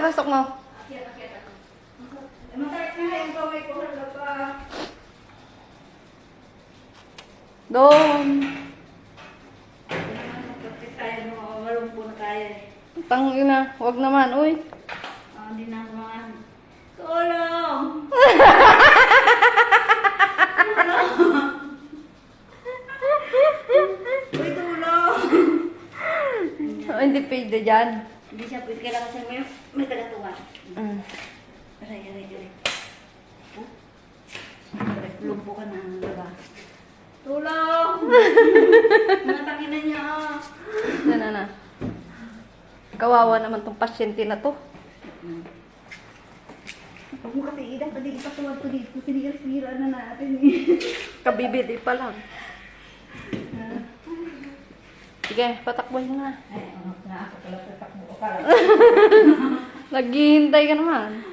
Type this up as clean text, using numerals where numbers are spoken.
pasok mo. Akyat ako. Masakit na yung kamay ko. Hala pa. Doon. Kasi tayo malumpo na tayo eh. Tangina, wag naman, uy. Hindi na ako mga... Tulong! Uy, tulong! Oh, hindi pwede dyan. Hindi siya pwede. Kailangan siya may tagatungan. Mm. Aray. Lumpo ka na ang laba. Tulong! Mga tangina niya ah. Yan na. Kawawa naman tong pasyente na to. Huwag mo kasi Ida, pwede ipatuwad ko dito. Sinira na natin eh. Kabibili pa lang. Sige, patakbuhin na. Ay, na ako pala sa takbo ko pala. Naghihintay ka naman.